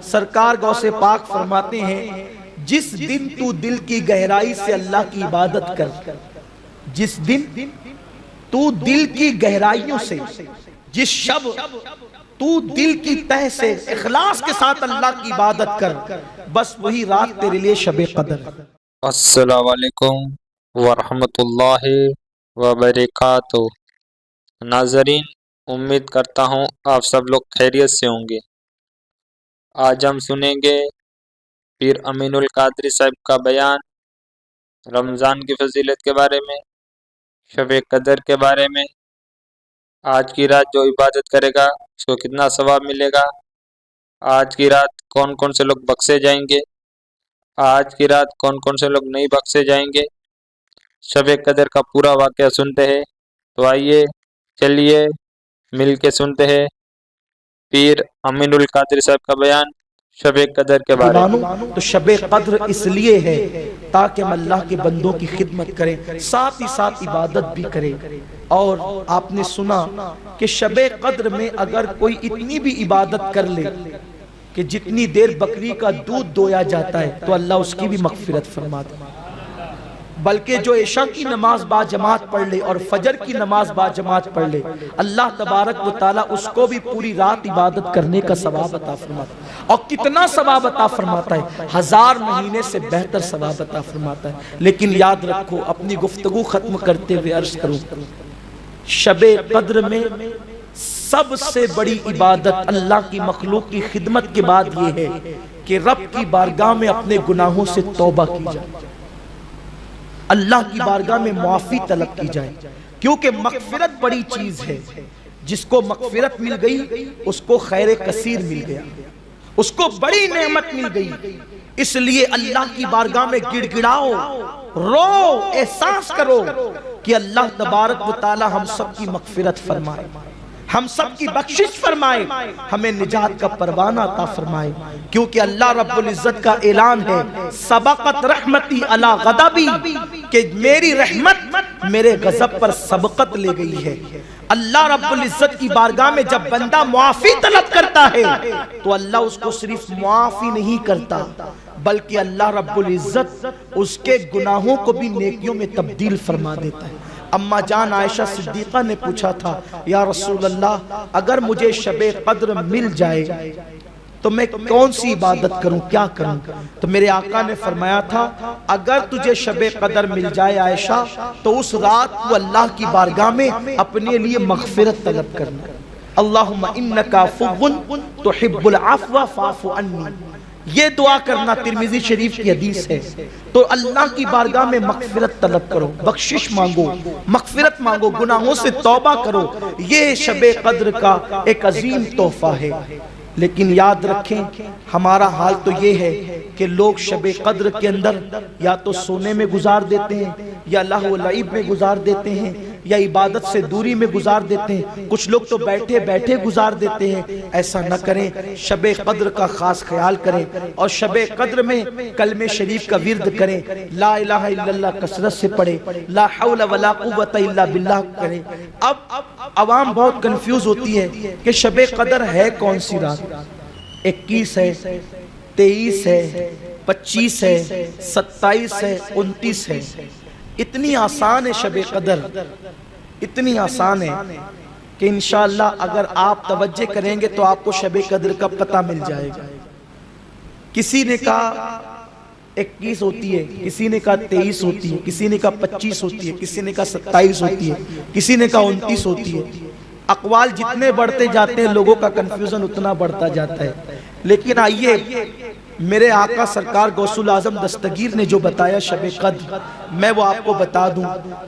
سرکار غوث پاک فرماتے ہیں جس دن تو دل کی گہرائی سے اللہ کی عبادت کر، جس دن تو دل کی گہرائیوں سے، جس شب تو دل کی تہ سے اخلاص کے ساتھ اللہ کی عبادت کر، بس وہی رات تیرے لیے شب قدر۔ السلام علیکم ورحمۃ اللہ وبرکاتہ۔ ناظرین، امید کرتا ہوں آپ سب لوگ خیریت سے ہوں گے۔ آج ہم سنیں گے پیر امین القادری صاحب کا بیان رمضان کی فضیلت کے بارے میں، شب قدر کے بارے میں، آج کی رات جو عبادت کرے گا اس کو کتنا ثواب ملے گا، آج کی رات کون کون سے لوگ بخشے جائیں گے، آج کی رات کون کون سے لوگ نہیں بخشے جائیں گے، شب قدر کا پورا واقعہ سنتے ہیں۔ تو آئیے چلیے مل کے سنتے ہیں پیر امین القادری صاحب کا بیان شب قدر کے بارے میں۔ تو شب قدر اس لیے ہے تاکہ ہم اللہ کے بندوں کی خدمت کریں، ساتھ ہی ساتھ عبادت بھی کریں۔ اور آپ نے سنا کہ شب قدر میں اگر کوئی اتنی بھی عبادت کر لے کہ جتنی دیر بکری کا دودھ دویا جاتا ہے تو اللہ اس کی بھی مغفرت فرماتا ہے، بلکہ جو عشاء کی نماز با جماعت پڑھ لے اور فجر کی نماز با جماعت پڑھ لے، اللہ تبارک و تعالیٰ اس کو بھی پوری رات عبادت کرنے کا ثواب عطا فرماتا ہے۔ اور کتنا ثواب عطا فرماتا ہے، 1000 مہینے سے بہتر ثواب عطا فرماتا ہے۔ لیکن یاد رکھو، اپنی گفتگو ختم کرتے ہوئے عرض کروں، شب قدر میں سب سے بڑی عبادت اللہ کی مخلوق کی خدمت کے بعد یہ ہے کہ رب کی بارگاہ میں اپنے گناہوں سے توبہ کی جائے، اللہ کی بارگاہ میں معافی طلب کی جائے، کیونکہ مغفرت بڑی چیز ہے۔ جس کو مغفرت مل گئی اس کو خیر کثیر مل گیا، اس کو بڑی نعمت مل گئی۔ اس لیے اللہ کی بارگاہ میں گڑ گڑاؤ، رو، احساس کرو کہ اللہ تبارک و تعالی ہم سب کی مغفرت فرمائے، ہم سب کی بخشش فرمائے، ہمیں نجات کا پروانہ عطا فرمائے، کیونکہ اللہ رب العزت کا اعلان ہے سبقت رحمتی علی غضبی، کہ میری رحمت میرے غضب پر سبقت لے گئی ہے۔ اللہ رب العزت کی بارگاہ میں جب بندہ معافی طلب کرتا ہے تو اللہ اس کو صرف معافی نہیں کرتا، بلکہ اللہ رب العزت اس کے گناہوں کو بھی نیکیوں میں تبدیل فرما دیتا ہے۔ اما جان عائشہ صدیقہ نے پوچھا تھا، یا رسول اللہ اگر مجھے شب قدر مل جائے تو میں کون سی عبادت کروں، کیا کروں؟ تو میرے آقا نے فرمایا تھا اگر تجھے شب قدر مل جائے عائشہ تو اس رات کو اللہ کی بارگاہ میں اپنے لیے مغفرت طلب کرنا، اللہم انکا عفو تحب العفو فاعف عنی، یہ دعا کرنا ترمذی شریف کی حدیث ہے۔ تو اللہ کی بارگاہ میں مغفرت طلب کرو، بخشش مانگو، مغفرت مانگو، گناہوں سے توبہ کرو، یہ شب قدر کا ایک عظیم تحفہ ہے۔ لیکن یاد رکھیں ہمارا حال تو یہ ہے کہ لوگ شب قدر کے اندر یا تو سونے میں گزار دیتے ہیں، یا لہو و لعب میں گزار دیتے ہیں، یا عبادت سے دوری میں گزار دیتے ہیں، کچھ لوگ تو بیٹھے بیٹھے گزار دیتے ہیں۔ ایسا نہ کریں، شب قدر کا خاص خیال کریں، اور شب قدر میں کلمہ شریف کا ورد کریں، لا الہ الا اللہ کثرت سے پڑھیں، لا حول ولا قوت الا باللہ کریں۔ اب عوام بہت کنفیوز ہوتی ہے کہ شب قدر ہے کون سی رات، 21 ہے، 23 ہے، 25 ہے، 27 ہے، 29 ہے۔ اتنی آسان ہے شب قدر، اتنی آسان ہے کہ انشاءاللہ اگر آپ توجہ کریں گے تو آپ کو شب قدر کا پتہ مل جائے گا۔ کسی نے کہا 21 ہوتی ہے، کسی نے کہا 23 ہوتی ہے، کسی نے کہا 25 ہوتی ہے، کسی نے کہا 27 ہوتی ہے، کسی نے کہا 29 ہوتی ہے۔ اقوال جتنے بڑھتے جاتے ہیں لوگوں کا کنفیوژن اتنا بڑھتا جاتا ہے۔ لیکن آئیے میرے آقا سرکار غوث الاعظم دستگیر نے جو بتایا شب قدر، میں وہ آپ کو بتا دوں۔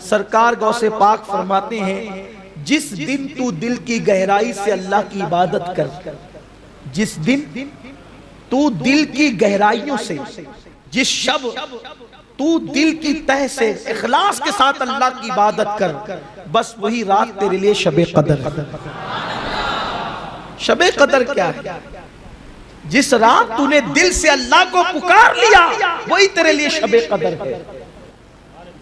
سرکار غوث پاک فرماتے ہیں جس دن تو دل کی گہرائی سے اللہ کی عبادت کر، جس دن تو دل کی گہرائیوں سے، جس شب تو دل کی تہ سے اخلاص کے ساتھ اللہ کی عبادت کر، بس وہی رات تیرے لیے شب قدر ہے۔ شب قدر کیا ہے؟ جس رات تو نے دل سے اللہ کو پکار لیا وہی تیرے لیے شب قدر ہے۔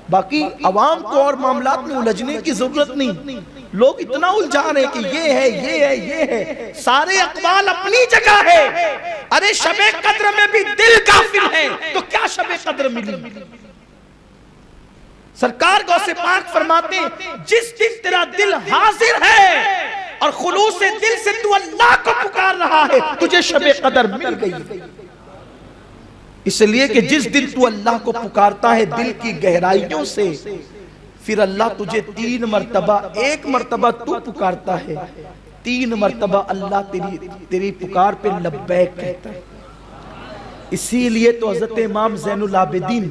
باقی عوام کو اور معاملات میں الجھنے کی ضرورت نہیں۔ لوگ اتنا الجھا رہے ہیں کہ یہ ہے یہ ہے یہ ہے، سارے اقوال اپنی جگہ ہے۔ ارے شب قدر میں بھی دل غافل ہے تو کیا شب قدر ملی؟ سرکار غوث پاک فرماتے ہیں جس دن تیرا دل حاضر ہے اور خلوص دل سے تو اللہ کو پکار رہا ہے، تجھے شب قدر مل گئی۔ اس لیے کہ جس دن تو اللہ کو پکارتا ہے دل کی گہرائیوں سے، پھر اللہ تجھے 3 مرتبہ، 1 مرتبہ تو پکارتا ہے، 3 مرتبہ اللہ تیری پکار پہ لبیک کہتا ہے۔ اسی لیے تو حضرت امام زین العابدین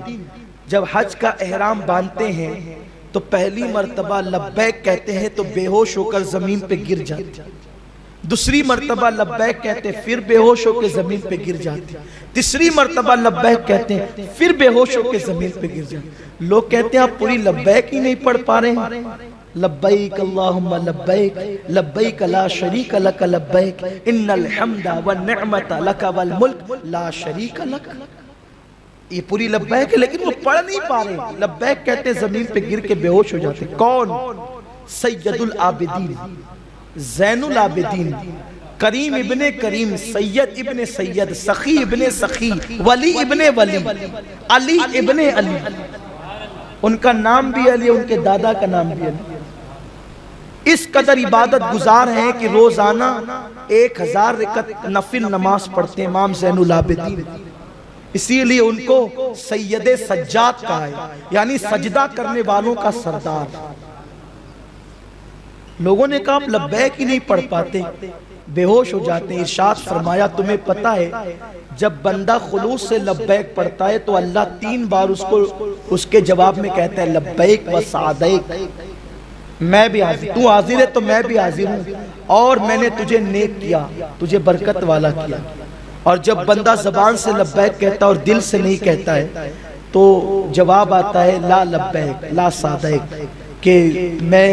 جب حج کا احرام باندھتے ہیں تو پہلی مرتبہ لبیک کہتے ہیں تو بے ہوش ہو کر زمین پہ گر جاتے، دوسری مرتبہ لبیک کہتے ہیں پھر بے ہوش ہو کے زمین پہ گر جاتے، تیسری مرتبہ لبیک کہتے ہیں پھر بے ہوش ہو کے زمین پہ گر جاتے۔ لوگ کہتے ہیں آپ پوری لبیک ہی نہیں پڑھ پا رہے ہیں۔ لبیک اللہم لبیک لبیک لا شریک لک لبیک ان الحمد والنعمت لک والملک لا شریک لک۔ یہ پوری لبیک ہے لیکن وہ پڑھ نہیں پا رہے، لبیک کہتے زمین پہ گر کے بے ہوش ہو جاتے۔ کون؟ سید العابدین، زین العابدین، کریم ابن کریم، سید ابن سید، سخی ابن سخی، ولی ابن ولی، علی ابن علی۔ ان کا نام بھی علی، ان کے دادا کا نام بھی علی۔ اس قدر عبادت گزار ہیں کہ روزانہ 1000 رکعت نفل نماز پڑھتے ہیں امام زین العابدین۔ اسی لیے ان کو سید سجاد کہا ہے، یعنی سجدہ کرنے والوں کا سردار۔ لوگوں نے کہا آپ لبیک ہی نہیں پڑھ پاتے، بے ہوش ہو جاتے ہیں۔ ارشاد فرمایا تمہیں پتہ ہے جب بندہ خلوص سے لبیک پڑھتا ہے تو اللہ 3 بار اس کے جواب میں کہتا ہے لبیک و سعدیک، میں بھی حاضر، تو حاضر ہے تو میں بھی حاضر ہوں، اور میں نے تجھے نیک کیا، تجھے برکت والا کیا۔ اور جب بندہ زبان سے لبیک کہتا ہے اور دل سے نہیں کہتا ہے تو جواب آتا ہے لا لبیک لا سعدیک، کہ میں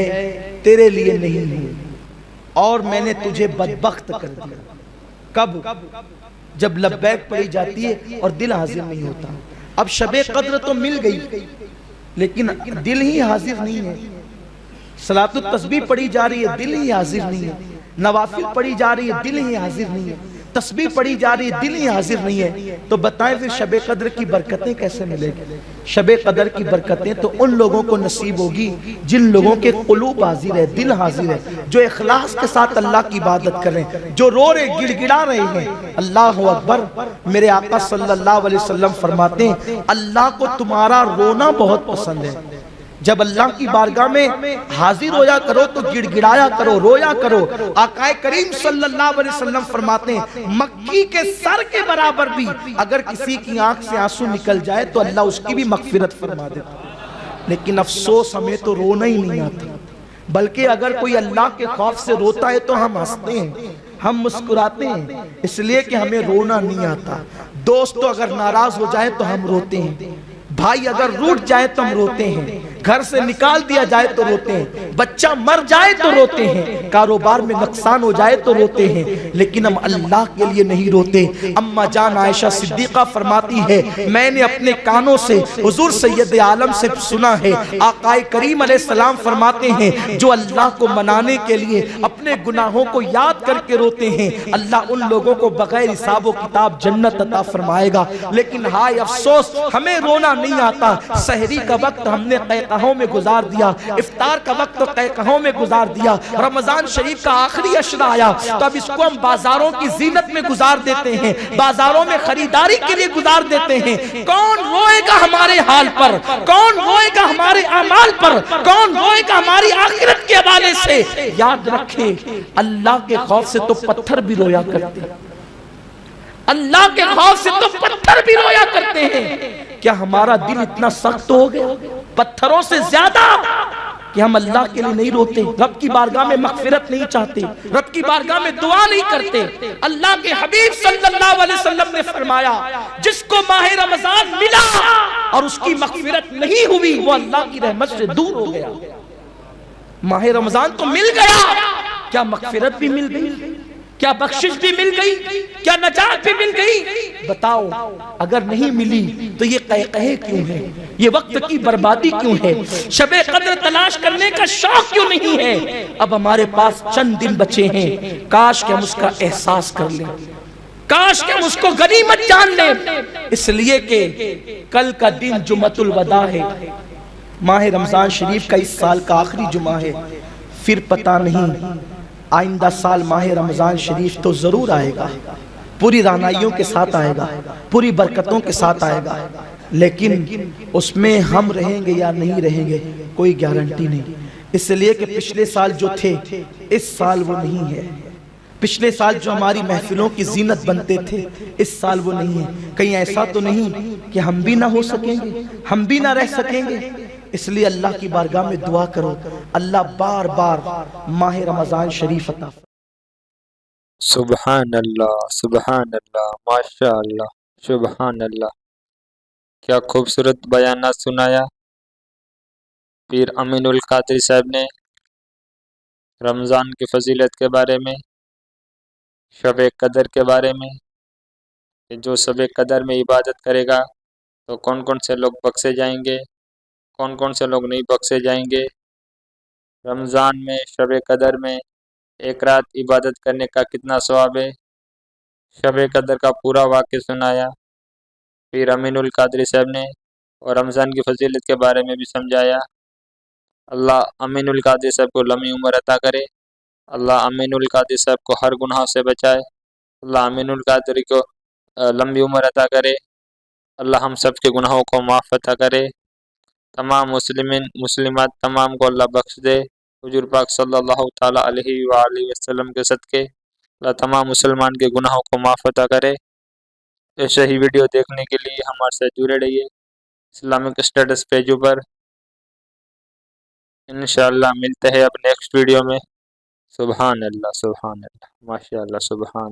تیرے لیے نہیں ہوں اور میں نے تجھے بدبخت کر دیا۔ کب؟ جب لبیک پڑھی جاتی ہے اور دل حاضر نہیں ہوتا۔ اب شب قدر تو مل گئی لیکن دل ہی حاضر نہیں ہے۔ صلاۃ التسبیح پڑھی جا رہی ہے، دل ہی حاضر نہیں ہے۔ نوافل پڑھی جا رہی ہے، دل ہی حاضر نہیں ہے۔ تسبیح پڑھی جا رہی ہے، دل ہی حاضر نہیں ہے۔ تو بتائیں پھر شب قدر کی برکتیں کیسے ملے گی؟ شب قدر کی برکتیں تو ان لوگوں کو نصیب ہوگی جن لوگوں کے قلوب حاضر ہے، دل حاضر ہے، جو اخلاص کے ساتھ اللہ کی عبادت کریں، جو رو رہے گڑ گڑا رہے ہیں۔ اللہ اکبر۔ میرے آقا صلی اللہ علیہ وسلم فرماتے ہیں اللہ کو تمہارا رونا بہت پسند ہے۔ جب اللہ کی بارگاہ میں حاضر ہویا کرو تو گڑ گڑایا کرو، رویا کرو۔ آقا کریم صلی اللہ علیہ وسلم فرماتے ہیں مکی کے سر کے برابر بھی اگر کسی کی آنکھ سے آنسو نکل جائے تو اللہ اس کی بھی مغفرت فرما دیتا۔ لیکن افسوس ہمیں تو رونا ہی نہیں آتا، بلکہ اگر کوئی اللہ کے خوف سے روتا ہے تو ہم ہنستے ہیں، ہم مسکراتے ہیں، اس لیے کہ ہمیں رونا نہیں آتا۔ دوست اگر ناراض ہو جائے تو ہم روتے ہیں، بھائی اگر روٹ جائے تو ہم روتے ہیں، گھر سے نکال دیا جائے تو روتے ہیں، بچہ مر جائے تو روتے ہیں، کاروبار میں نقصان ہو جائے تو روتے ہیں، لیکن ہم اللہ کے لیے نہیں روتے۔ اما جان عائشہ صدیقہ فرماتی ہے میں نے اپنے کانوں سے حضور سید عالم سے سنا ہے، آقا کریم علیہ السلام فرماتے ہیں جو اللہ کو منانے کے لیے اپنے گناہوں کو یاد کر کے روتے ہیں اللہ ان لوگوں کو بغیر حساب و کتاب جنت عطا فرمائے گا۔ لیکن ہائے افسوس ہمیں رونا نہیں آتا۔ سحری کا وقت ہم نے قہقہوں میں گزار دیا، افطار کا وقت تو قہقہوں میں گزار دیا، رمضان شریف کا آخری عشرہ آیا تو اب اس کو ہم بازاروں کی زینت میں گزار دیتے ہیں، بازاروں میں خریداری کے لیے گزار دیتے ہیں۔ کون روئے گا ہمارے حال پر؟ کون روئے گا ہمارے اعمال پر؟ کون روئے گا ہماری آخرت کے حوالے سے؟ یاد رکھیں اللہ کے خوف سے تو پتھر بھی رویا کرتے ہیں، اللہ کے خوف سے تو پتھر بھی رویا کرتے ہیں۔ کیا ہمارا دل اتنا سخت ہو گیا پتھروں سے زیادہ کہ ہم اللہ کے لیے نہیں روتے، رب کی بارگاہ میں مغفرت نہیں چاہتے، رب کی بارگاہ میں دعا نہیں کرتے؟ اللہ کے حبیب صلی اللہ علیہ وسلم نے فرمایا جس کو ماہ رمضان ملا اور اس کی مغفرت نہیں ہوئی وہ اللہ کی رحمت سے دور ہو گیا۔ ماہ رمضان تو مل گیا، کیا مغفرت بھی مل گئی؟ کیا بخشش بھی مل گئی؟ کیا نجات بھی مل گئی؟ بتاؤ اگر نہیں ملی تو یہ قہقہے کیوں ہے، یہ وقت کی بربادی کیوں ہے، شب قدر تلاش کرنے کا شوق کیوں نہیں ہے؟ اب ہمارے پاس چند دن بچے ہیں، کاش کہ ہم اس کا احساس کر لیں، کاش کہ ہم اس کو غنیمت جان لیں، اس لیے کہ کل کا دن جمعۃ الوداع ہے، ماہ رمضان شریف کا اس سال کا آخری جمعہ ہے، پھر پتہ نہیں آئندہ سال ماہ رمضان شریف تو ضرور آئے گا، پوری رعنائیوں کے ساتھ آئے گا، پوری برکتوں کے ساتھ آئے گا، لیکن اس میں ہم رہیں گے یا نہیں رہیں گے کوئی گارنٹی نہیں، اس لیے کہ پچھلے سال جو تھے اس سال وہ نہیں ہے، پچھلے سال جو ہماری محفلوں کی زینت بنتے تھے اس سال وہ نہیں ہے، کہیں ایسا تو نہیں کہ ہم بھی نہ ہو سکیں گے، ہم بھی نہ رہ سکیں گے؟ اس لیے اللہ کی بارگاہ میں دعا کرو، اللہ بار بار ماہ رمضان شریف عطا فرمائے۔ سبحان اللہ، ماشاء اللہ، سبحان اللہ، کیا خوبصورت بیانات سنایا پیر امین القادری صاحب نے رمضان کی فضیلت کے بارے میں، شب قدر کے بارے میں، کہ جو شب قدر میں عبادت کرے گا تو کون کون سے لوگ بخشے جائیں گے، کون کون سے لوگ نہیں بخشے جائیں گے، رمضان میں شب قدر میں ایک رات عبادت کرنے کا کتنا ثواب ہے، شب قدر کا پورا واقعہ سنایا پیر امین القادری صاحب نے، اور رمضان کی فضیلت کے بارے میں بھی سمجھایا۔ اللہ امین القادری صاحب کو لمبی عمر عطا کرے، اللہ امین القادری صاحب کو ہر گناہ سے بچائے، اللہ امین القادری کو لمبی عمر عطا کرے، اللہ ہم سب کے گناہوں کو معاف عطا کرے، تمام مسلمین مسلمات تمام کو اللہ بخش دے، حضور پاک صلی اللہ تعالیٰ علیہ وآلہ وسلم کے صدقے اللہ تمام مسلمان کے گناہوں کو معاف عطا کرے۔ ایسے ہی ویڈیو دیکھنے کے لیے ہمارے سے جڑے رہیے اسلامک اسٹیٹس پیجوں پر، انشاءاللہ ملتے ہیں اب نیکسٹ ویڈیو میں۔ سبحان اللہ، ماشاء اللہ، سبحان